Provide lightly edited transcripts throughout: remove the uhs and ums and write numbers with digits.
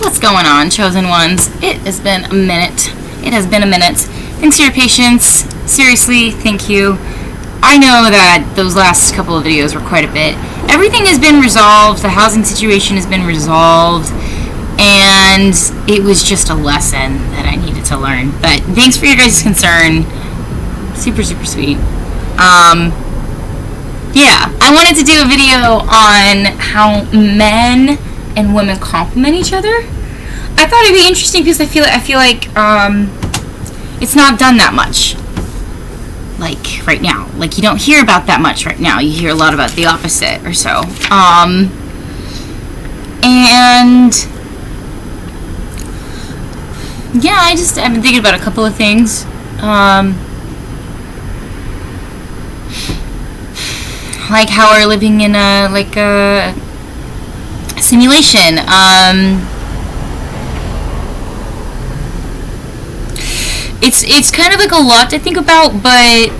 What's going on, chosen ones? It has been a minute. Thanks for your patience. Seriously, thank you. I know that those last couple of videos were quite a bit. Everything has been resolved. The housing situation has been resolved. And it was just a lesson that I needed to learn. But thanks for your guys' concern. Super, super sweet. Yeah, I wanted to do a video on how men and women complement each other. I thought it'd be interesting because I feel like it's not done that much. Like right now, like you don't hear about that much right now. You hear a lot about the opposite or so. And yeah, I've been thinking about a couple of things. Like how we're living in a simulation. It's kind of like a lot to think about, but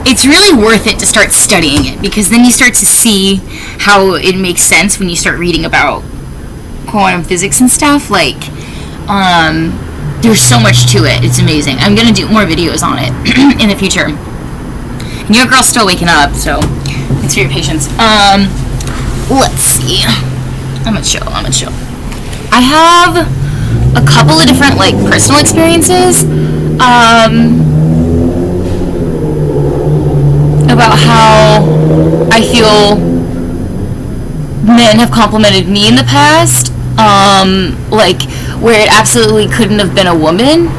it's really worth it to start studying it, because then you start to see how it makes sense when you start reading about quantum physics and stuff. Like, there's so much to it. It's amazing. I'm gonna do more videos on it in the future. And your girl's still waking up, so thanks for your patience. Let's see. I'm gonna chill. I have a couple of different personal experiences about how I feel men have complimented me in the past, where it absolutely couldn't have been a woman,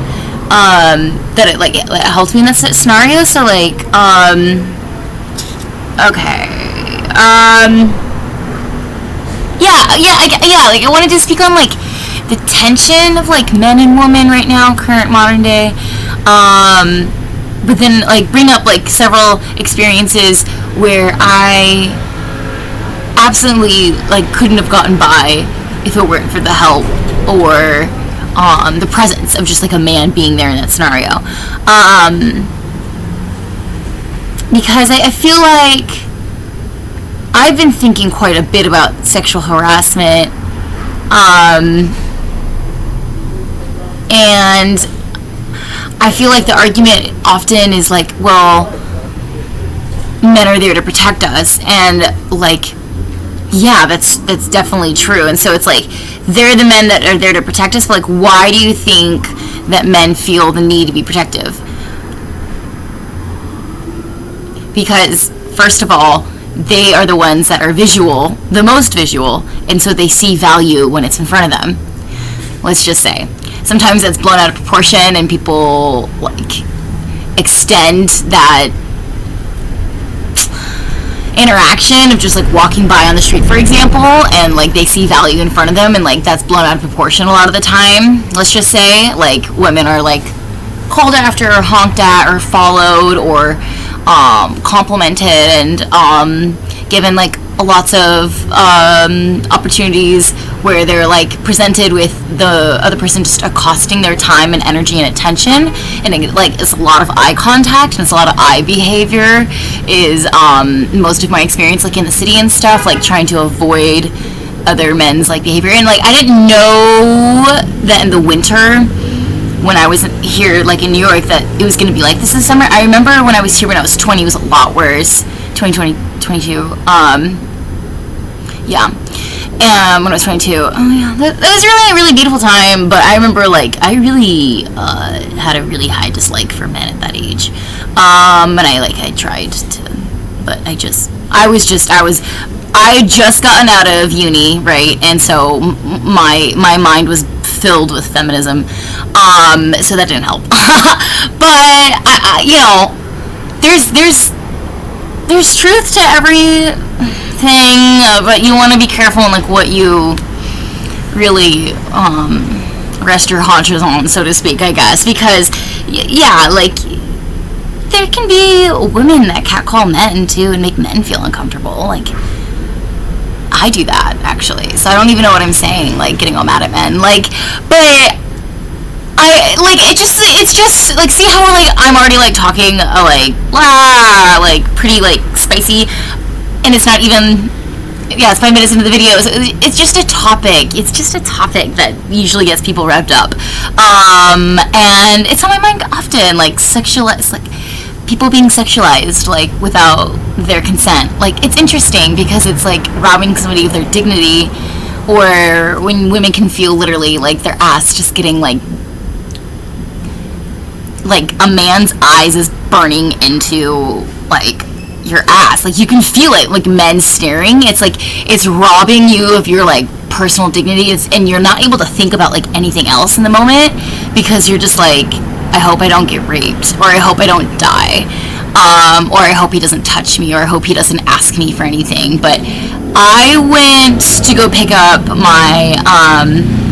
that it helped me in that scenario. So I wanted to speak on the tension of men and women right now, current modern day, but then bring up several experiences where I absolutely couldn't have gotten by if it weren't for the help or the presence of just a man being there in that scenario, because I feel like I've been thinking quite a bit about sexual harassment, and I feel like the argument often is well, men are there to protect us, and yeah, that's definitely true. And so it's they're the men that are there to protect us, but why do you think that men feel the need to be protective? Because first of all, they are the ones that are the most visual, and so they see value when it's in front of them. Let's just say. Sometimes that's blown out of proportion, and people extend that interaction of just walking by on the street, for example, and they see value in front of them, and that's blown out of proportion a lot of the time. Let's just say women are called after or honked at or followed or complimented and given lots of opportunities where they're presented with the other person just accosting their time and energy and attention, and it's a lot of eye contact and it's a lot of eye behavior is most of my experience in the city and stuff, trying to avoid other men's behavior. And I didn't know that in the winter when I was here in New York that it was going to be this this summer. I remember when I was here when I was 20, it was a lot worse. 2020, 22. Yeah. When I was 22, oh yeah, that was really a really beautiful time. But I remember I really had a really high dislike for men at that age, and I tried to, but I had just gotten out of uni, right, and so my mind was filled with feminism, so that didn't help. But there's truth to everything, but you want to be careful in what you really rest your haunches on, so to speak, I guess, because there can be women that catcall men too and make men feel uncomfortable. I do that, actually, so I don't even know what I'm saying, getting all mad at men, but it's just like, see how like I'm already like talking like blah, like pretty like spicy, and it's not even, yeah, it's 5 minutes into the video. So it's just a topic. It's just a topic that usually gets people revved up, and it's on my mind often, like sexualized, like people being sexualized like without their consent. Like it's interesting because it's like robbing somebody of their dignity, or when women can feel literally like their ass just getting like a man's eyes is burning into like your ass. Like you can feel it, like men staring. It's like it's robbing you of your like personal dignity, and you're not able to think about like anything else in the moment because you're just like, I hope I don't get raped, or I hope I don't die, or I hope he doesn't touch me, or I hope he doesn't ask me for anything. But I went to go pick up my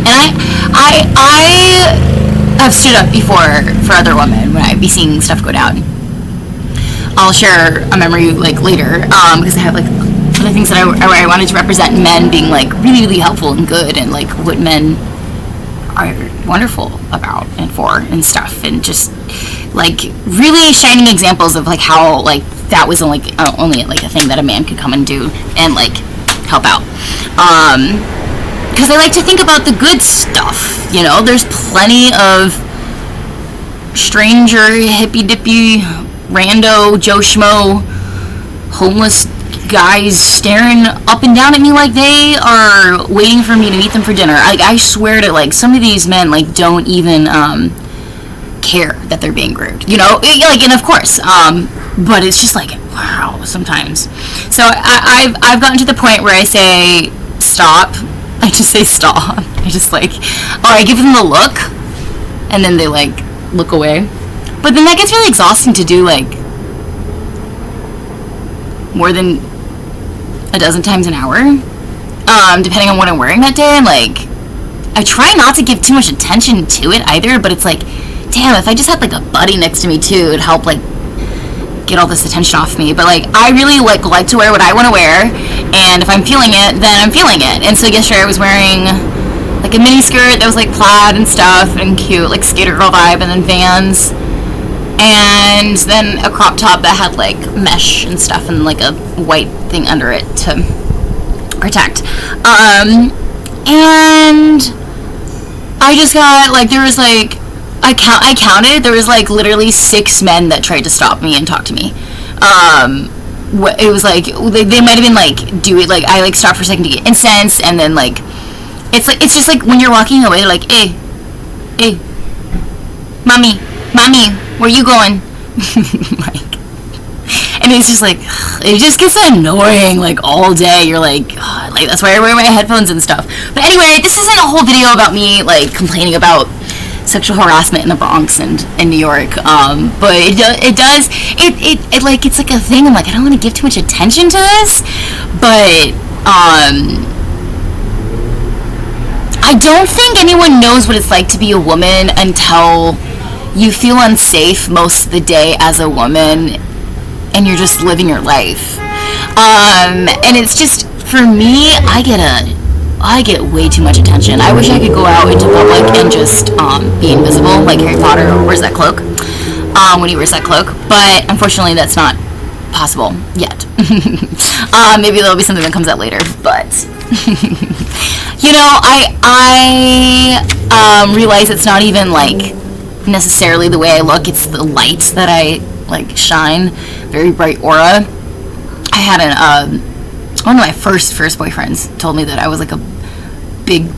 and I've stood up before for other women when I'd be seeing stuff go down. I'll share a memory like later, because I have like other things that I wanted to represent men being like really, really helpful and good, and like what men are wonderful about and for and stuff, and just like really shining examples of like how like that was only like a thing that a man could come and do and like help out. Because I like to think about the good stuff, you know. There's plenty of stranger, hippy-dippy, rando, Joe Schmo, homeless guys staring up and down at me like they are waiting for me to meet them for dinner. I swear to, like, some of these men, like, don't even care that they're being groomed, you know? Like, and of course, but it's just like, wow, sometimes. So I've gotten to the point where I say, stop. I just say stop. I just like, or I give them the look, and then they like look away. But then that gets really exhausting to do, like more than a dozen times an hour, depending on what I'm wearing that day. And like, I try not to give too much attention to it either. But it's like, damn, if I just had like a buddy next to me too, it'd help like get all this attention off me. But like, I really like to wear what I want to wear, and if I'm feeling it, then I'm feeling it. And so yesterday I was wearing like a mini skirt that was like plaid and stuff and cute, like skater girl vibe, and then Vans, and then a crop top that had like mesh and stuff and like a white thing under it to protect. And I just got like, there was like, I counted, there was like literally 6 men that tried to stop me and talk to me. It was like, they might have been like, do it, like, I like stopped for a second to get incensed, and then like, it's just like when you're walking away, they're like, hey, mommy, where you going? Like, and it's just like, it just gets annoying like all day. You're like, God, like that's why I wear my headphones and stuff. But anyway, this isn't a whole video about me like complaining about sexual harassment in the Bronx and in New York, but it does like, it's like a thing. I'm like, I don't want to give too much attention to this, but I don't think anyone knows what it's like to be a woman until you feel unsafe most of the day as a woman, and you're just living your life. And it's just, for me, I get way too much attention. I wish I could go out into public and just be invisible, like Harry Potter, or wears that cloak, when he wears that cloak. But unfortunately, that's not possible yet. Maybe there'll be something that comes out later. But you know, I realize it's not even like necessarily the way I look. It's the light that I like shine, very bright aura. I had one of my first boyfriends told me that I was like a big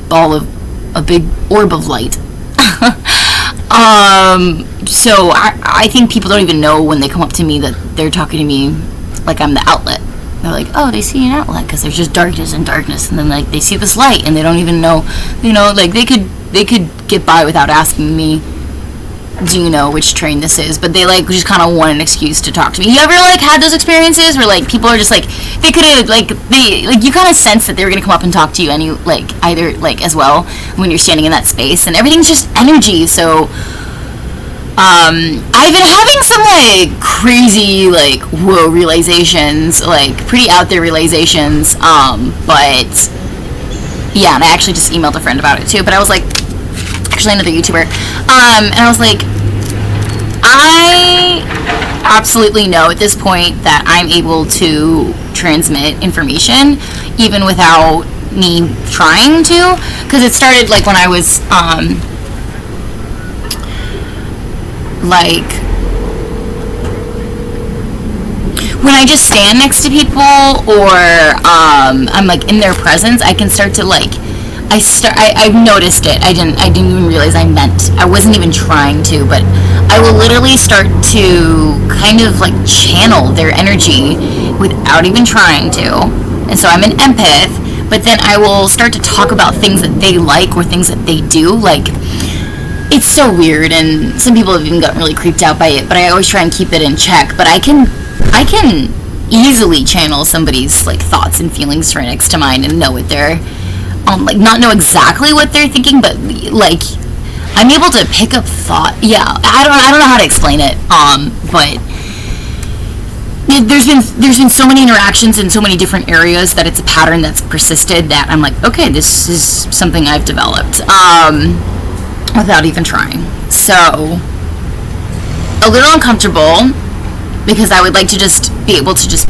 orb of light. So I think people don't even know when they come up to me that they're talking to me like I'm the outlet. They're like, oh, they see an outlet, because there's just darkness and darkness, and then like they see this light and they don't even know, you know, like they could get by without asking me, do you know which train this is? But they like just kind of want an excuse to talk to me. You ever like had those experiences where like people are just like, they could have like, they like, you kind of sense that they were gonna come up and talk to you, and you like either like as well when you're standing in that space, and everything's just energy. So I've been having some like crazy like whoa realizations, like pretty out there realizations, but yeah, and I actually just emailed a friend about it too. But I was like, I actually another YouTuber. And I was like, I absolutely know at this point that I'm able to transmit information even without me trying to, because it started like when I was like when I just stand next to people or I'm like in their presence, I can start to like I've noticed it. I didn't even realize I wasn't even trying to, but I will literally start to kind of like channel their energy without even trying to. And so I'm an empath, but then I will start to talk about things that they like or things that they do. Like, it's so weird, and some people have even gotten really creeped out by it, but I always try and keep it in check. But I can easily channel somebody's like thoughts and feelings right next to mine and know what they're like, not know exactly what they're thinking, but like I'm able to pick up thought. Yeah, I don't know how to explain it. But there's been so many interactions in so many different areas that it's a pattern that's persisted that I'm like, okay, this is something I've developed without even trying. So a little uncomfortable because I would like to just be able to just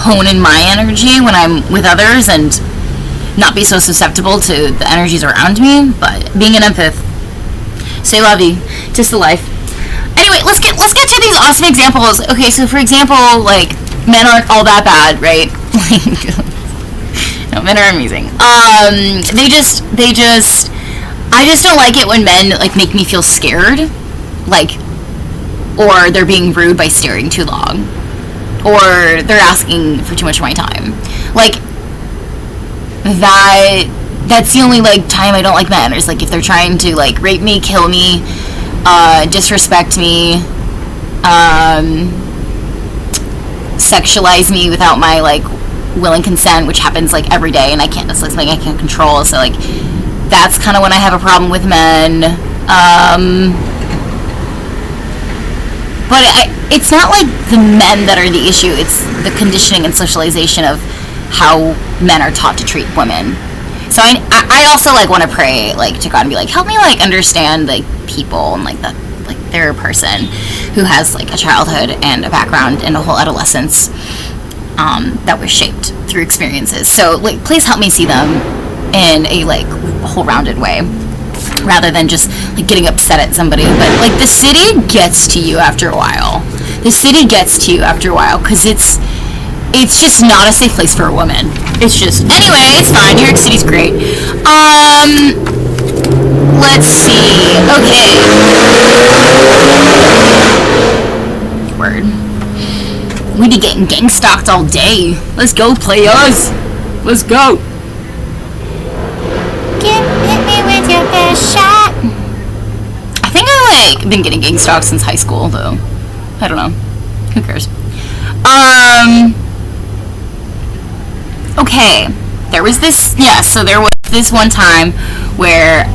hone in my energy when I'm with others and not be so susceptible to the energies around me. But being an empath, c'est la vie, tis the life. Anyway, let's get to these awesome examples. Okay, so for example, like, men aren't all that bad, right? No, men are amazing. I just don't like it when men like make me feel scared, like, or they're being rude by staring too long, or they're asking for too much of my time. Like, that's the only like time I don't like men, is like if they're trying to like rape me, kill me, disrespect me, sexualize me without my like will and consent, which happens like every day, and that's like something I can't control. So like that's kind of when I have a problem with men. But it's not like the men that are the issue, it's the conditioning and socialization of how men are taught to treat women. So I also like want to pray like to God and be like, help me like understand like people and like they're a person who has like a childhood and a background and a whole adolescence that was shaped through experiences. So like please help me see them in a like whole rounded way, rather than just like getting upset at somebody. But like the city gets to you after a while. Because it's just not a safe place for a woman. It's just, anyway, it's fine. New York City's great. Let's see. Okay. Word. We be getting gang stalked all day. Let's go, players. Let's go. Hit me with your best shot. I think I like been getting gang stalked since high school, though. I don't know. Who cares? Okay, there was this one time where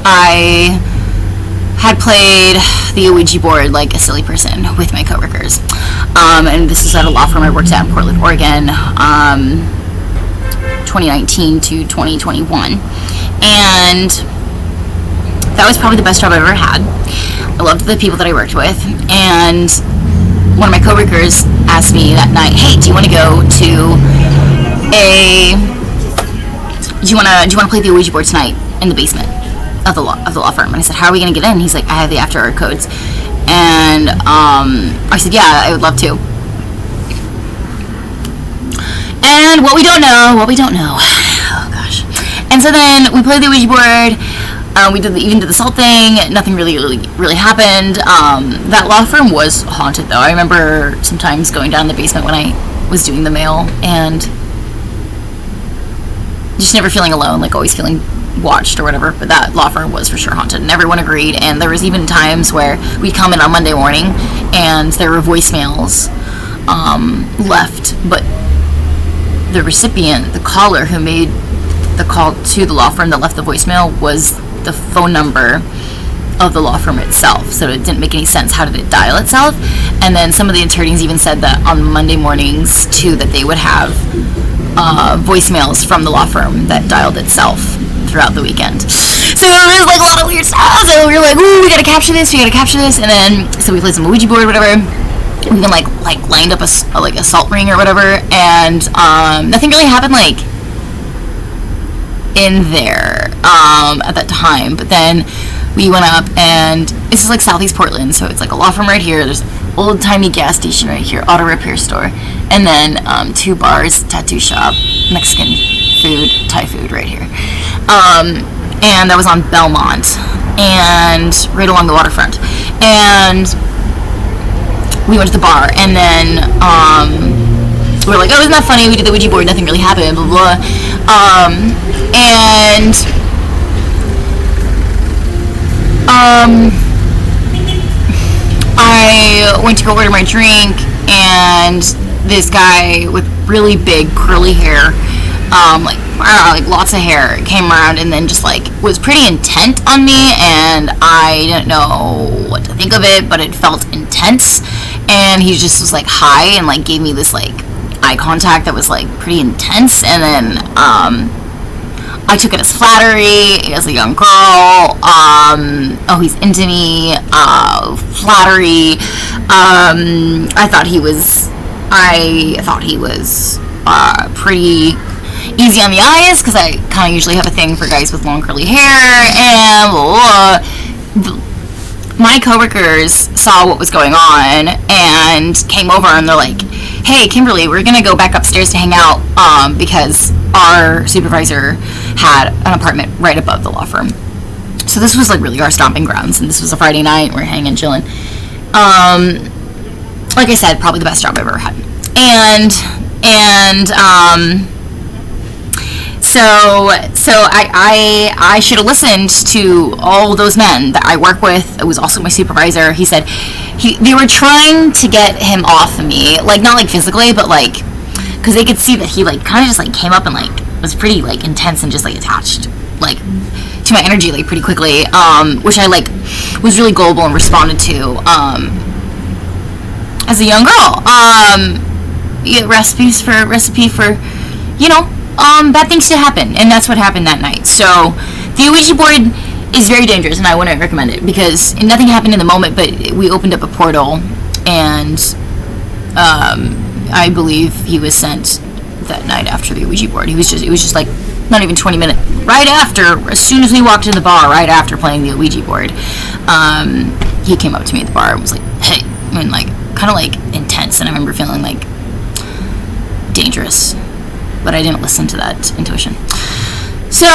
I had played the Ouija board like a silly person with my coworkers, and this was at a law firm I worked at in Portland, Oregon, 2019 to 2021, and that was probably the best job I've ever had. I loved the people that I worked with, and one of my coworkers asked me that night, hey, do you want to play the Ouija board tonight in the basement of the law firm? And I said, how are we going to get in? He's like, I have the after hour codes. And I said, yeah, I would love to. And what we don't know. Oh gosh. And so then we played the Ouija board. We even did the salt thing. Nothing really happened. That law firm was haunted, though. I remember sometimes going down in the basement when I was doing the mail and just never feeling alone, like always feeling watched or whatever. But that law firm was for sure haunted, and everyone agreed. And there was even times where we'd come in on Monday morning and there were voicemails left, but the recipient, the caller who made the call to the law firm that left the voicemail, was the phone number of the law firm itself, so it didn't make any sense. How did it dial itself? And then some of the attorneys even said that on Monday mornings too, that they would have voicemails from the law firm that dialed itself throughout the weekend. So it was like a lot of weird stuff. So we were like, ooh, we gotta capture this. And then so we played some Ouija board or whatever. We even like lined up a salt ring or whatever, and nothing really happened like in there at that time. But then we went up, and this is like Southeast Portland, so it's like a law firm right here. There's an old timey gas station right here, auto repair store, and then 2 bars, tattoo shop, Mexican food, Thai food right here. And that was on Belmont, and right along the waterfront. And we went to the bar, and then we were like, oh, isn't that funny? We did the Ouija board, nothing really happened, blah, blah. And I went to go order my drink, and this guy with really big curly hair, like lots of hair, came around and then just like was pretty intent on me, and I didn't know what to think of it, but it felt intense. And he just was like hi and like gave me this like eye contact that was like pretty intense, and then I took it as flattery as a young girl. Oh, he's into me. Flattery. I thought he was pretty easy on the eyes, because I kind of usually have a thing for guys with long curly hair, and blah, blah. My coworkers saw what was going on and came over, and they're like, hey, Kimberlee, we're gonna go back upstairs to hang out, because our supervisor had an apartment right above the law firm. So this was like really our stomping grounds, and this was a Friday night. We're hanging, chilling. Like I said, probably the best job I've ever had. So I should have listened to all those men that I work with. It was also my supervisor. He said they were trying to get him off of me, like not like physically, but like because they could see that he like kind of just like came up and like was pretty like intense and just like attached like to my energy like pretty quickly, which I like was really gullible and responded to as a young girl. Yeah, recipe for bad things to happen, and that's what happened that night. So the Ouija board is very dangerous, and I wouldn't recommend it, because nothing happened in the moment, but we opened up a portal, and I believe he was sent that night after the Ouija board. It was just like not even 20 minutes right after, as soon as we walked in the bar, right after playing the Ouija board, he came up to me at the bar and was like, hey, and like kind of like intense, and I remember feeling like dangerous, but I didn't listen to that intuition. So,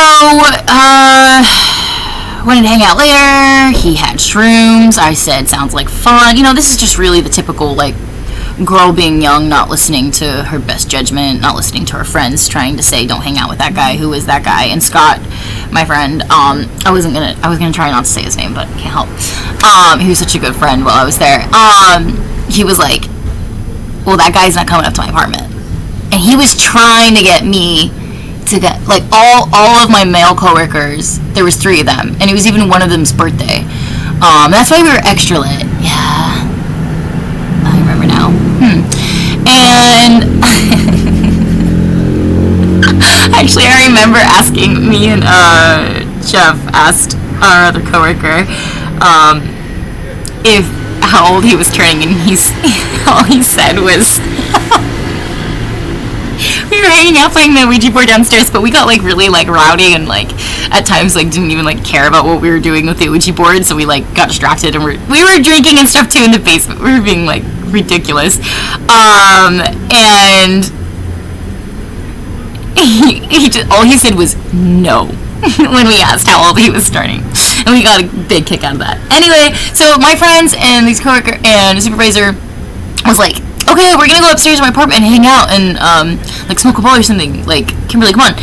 wanted to hang out later. He had shrooms. I said, sounds like fun. This is just really the typical, like, girl being young, not listening to her best judgment, not listening to her friends, trying to say, don't hang out with that guy. Who is that guy? And Scott, my friend, I was gonna try not to say his name, but can't help. He was such a good friend while I was there. He was like, well, that guy's not coming up to my apartment. And he was trying to get me to get, like, all of my male coworkers, there was 3 of them, and it was even one of them's birthday. That's why we were extra lit. Yeah. I remember now. And actually, I remember asking, me and Jeff asked our other coworker how old he was turning, and all he said was we were hanging out playing the Ouija board downstairs, but we got like really like rowdy, and like at times like didn't even like care about what we were doing with the Ouija board, so we like got distracted, and we were drinking and stuff too in the basement. We were being like ridiculous, and he just, all he said was no when we asked how old he was turning, and we got a big kick out of that. Anyway, so my friends and these coworker and the supervisor was like, okay, we're gonna go upstairs to my apartment and hang out and like smoke a bowl or something. Like, Kimberlee, come on.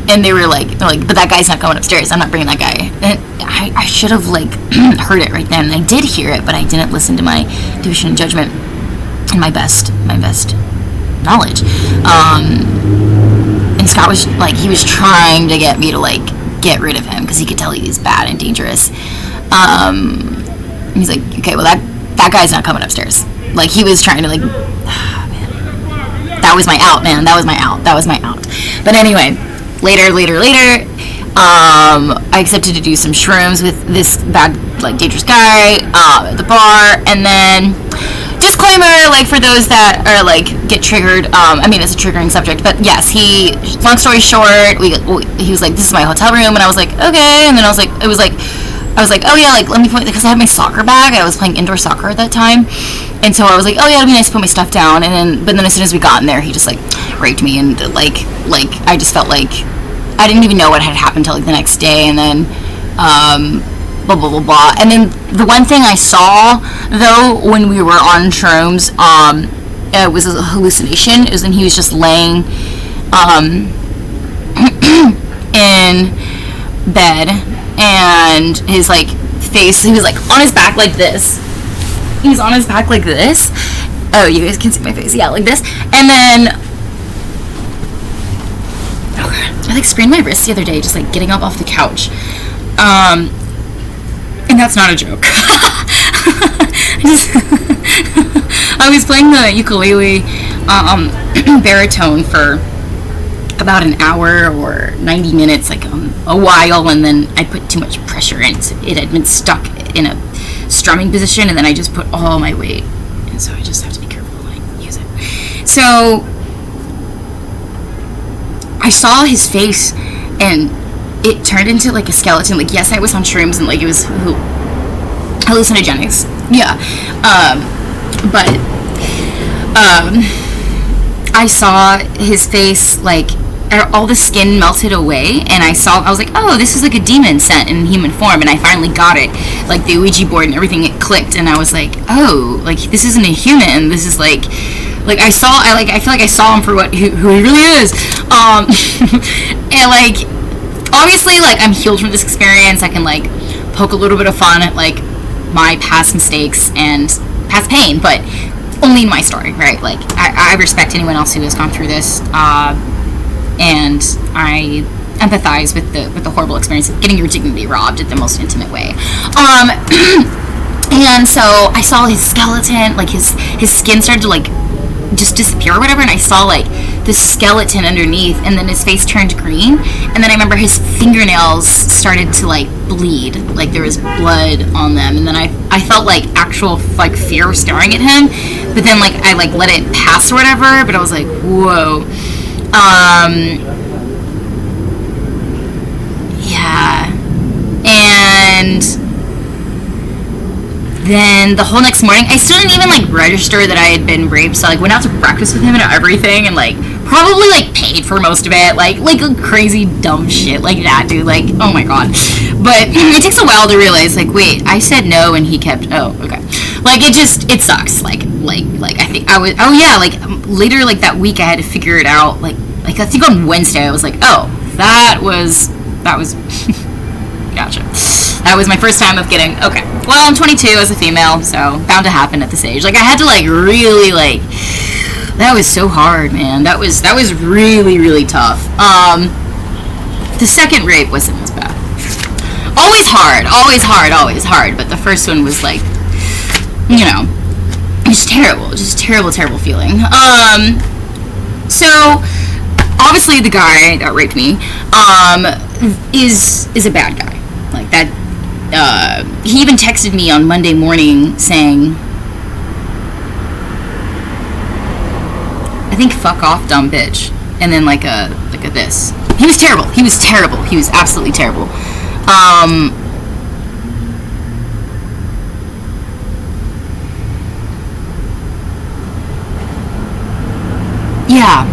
And they were like, but that guy's not going upstairs. I'm not bringing that guy. And I should have like heard it right then. And I did hear it, but I didn't listen to my intuition and judgment and my best knowledge. And Scott was like, he was trying to get me to like get rid of him because he could tell he was bad and dangerous. He's like, okay, well that guy's not coming upstairs. Like, he was trying to like, man, that was my out, man. That was my out. But anyway, later, I accepted to do some shrooms with this bad, like, dangerous guy at the bar. And then, disclaimer, like, for those that are, like, get triggered, I mean, it's a triggering subject, but yes, long story short, he was like, this is my hotel room, and I was like, okay. And then I was like, oh yeah, like, let me put, because I had my soccer bag. I was playing indoor soccer at that time, and so I was like, oh yeah, it'd be nice to put my stuff down. And then as soon as we got in there, he just, like, raped me, and like I just felt like I didn't even know what had happened till, like, the next day. And then blah blah blah blah. And then the one thing I saw, though, when we were on shrooms, it was a hallucination. It was when he was just laying in bed, and his, like, face, he was, like, on his back like this. He's on his back like this. Oh, you guys can see my face. Yeah, like this. And then I, like, sprained my wrist the other day just, like, getting up off the couch. And that's not a joke. I was playing the ukulele baritone for about an hour or 90 minutes, like, a while, and then I put too much pressure in, so it had been stuck in a strumming position, and then I just put all my weight, and so I just have to be careful when I use it. So I saw his face, and it turned into, like, a skeleton. Like, yes, I was on shrooms, and, like, it was hallucinogenics. Yeah. But I saw his face, like, all the skin melted away, and I was like, oh, this is like a demon sent in human form. And I finally got it, like, the Ouija board and everything, it clicked, and I was like, oh, like, this isn't a human, this is like I feel like I saw him for who he really is. And, like, obviously, like, I'm healed from this experience. I can, like, poke a little bit of fun at, like, my past mistakes and past pain, but only in my story, right? Like, I respect anyone else who has gone through this, and I empathize with the horrible experience of getting your dignity robbed at the most intimate way. And so I saw his skeleton, like, his skin started to, like, just disappear or whatever, and I saw, like, this skeleton underneath, and then his face turned green, and then I remember his fingernails started to, like, bleed, like there was blood on them, and then I felt, like, actual, like, fear staring at him, but then, like, I, like, let it pass or whatever, but I was like, whoa. Yeah. And then the whole next morning, I still didn't even, like, register that I had been raped, so I, like, went out to breakfast with him and everything, and, like, probably, like, paid for most of it, like crazy dumb shit like that, dude, like, oh my god. But it takes a while to realize, like, wait, I said no and he kept, oh, okay. Like, it sucks, like, I think I was, oh yeah, like, later, like, that week I had to figure it out, like, I think on Wednesday I was like, oh, that was, gotcha. That was my first time of getting, okay, well, I'm 22 as a female, so bound to happen at this age. Like, I had to, like, really, like, that was so hard, man. That was really, really tough. The second rape wasn't as bad. Always hard, but the first one was, like, you know, just terrible feeling. So, obviously the guy that raped me, is a bad guy. Like, that, he even texted me on Monday morning saying, I think, fuck off, dumb bitch. And then, like a this. He was terrible. He was absolutely terrible. Yeah.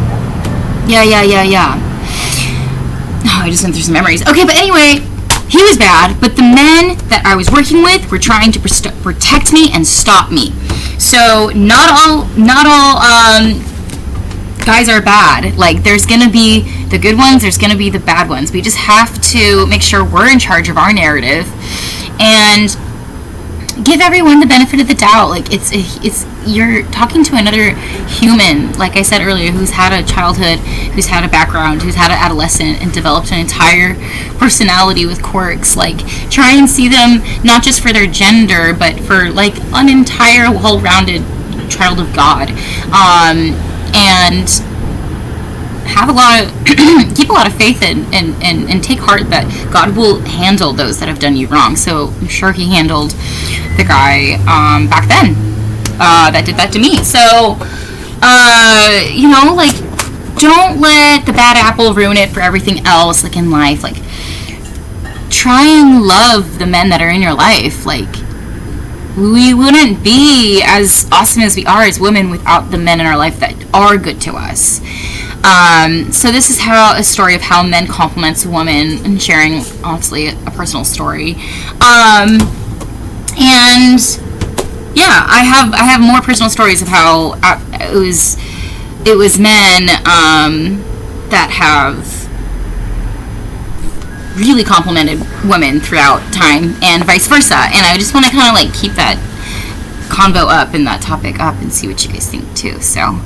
Oh, I just went through some memories. Okay, but anyway, he was bad, but the men that I was working with were trying to protect me and stop me. So not all guys are bad. Like, there's gonna be the good ones, there's gonna be the bad ones. We just have to make sure we're in charge of our narrative and give everyone the benefit of the doubt. Like, it's you're talking to another human, like I said earlier, who's had a childhood, who's had a background, who's had an adolescent, and developed an entire personality with quirks. Like, try and see them not just for their gender, but for, like, an entire well-rounded child of God. And have a lot of keep a lot of faith and take heart that God will handle those that have done you wrong. So I'm sure he handled the guy back then that did that to me. So you know, like, don't let the bad apple ruin it for everything else, like, in life. Like, try and love the men that are in your life. Like, we wouldn't be as awesome as we are as women without the men in our life that are good to us. So this is a story of how men compliments a woman, and sharing, honestly, a personal story. And yeah, I have more personal stories of how it was men that have really complimented women throughout time, and vice versa. And I just want to kind of like keep that convo up and that topic up and see what you guys think too. So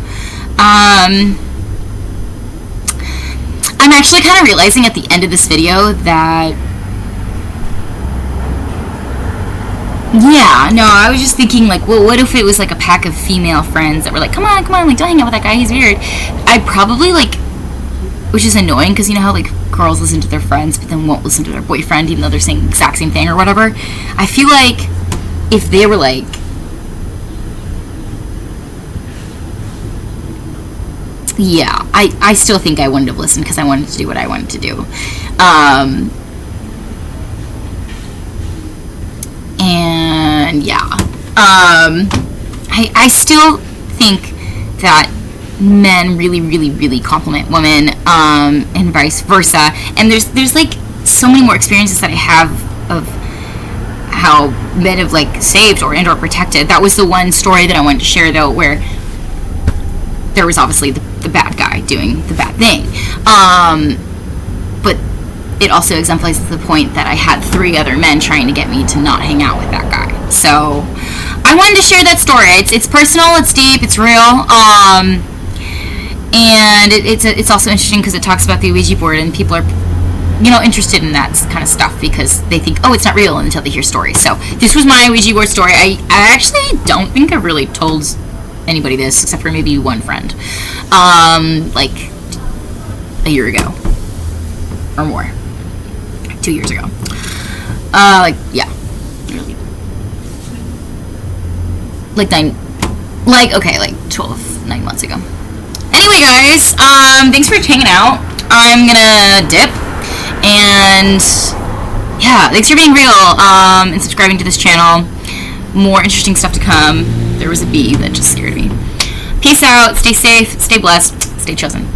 I'm actually kind of realizing at the end of this video that, yeah, no, I was just thinking, like, well, what if it was like a pack of female friends that were like, come on, like, don't hang out with that guy, he's weird. I'd probably, like, which is annoying, because you know how, like, girls listen to their friends but then won't listen to their boyfriend even though they're saying the exact same thing or whatever. I feel like if they were like, yeah, I still think I wouldn't have listened, because I wanted to do what I wanted to do. And yeah, I still think that men really compliment women, and vice versa. And there's like so many more experiences that I have of how men have like saved or protected. That was the one story that I wanted to share, though, where there was obviously the bad guy doing the bad thing, but it also exemplifies the point that I had 3 other men trying to get me to not hang out with that guy. So I wanted to share that story. It's personal, it's deep, it's real, and it's also interesting because it talks about the Ouija board, and people are, you know, interested in that kind of stuff because they think, oh, it's not real, until they hear stories. So this was my Ouija board story. I actually don't think I've really told anybody this, except for maybe one friend, like a year ago or more, 2 years ago. Like, yeah, really, like 9 months ago. Anyway, guys, thanks for hanging out. I'm gonna dip, and yeah, thanks for being real, and subscribing to this channel. More interesting stuff to come. There was a bee that just scared me. Peace out, stay safe, stay blessed, stay chosen.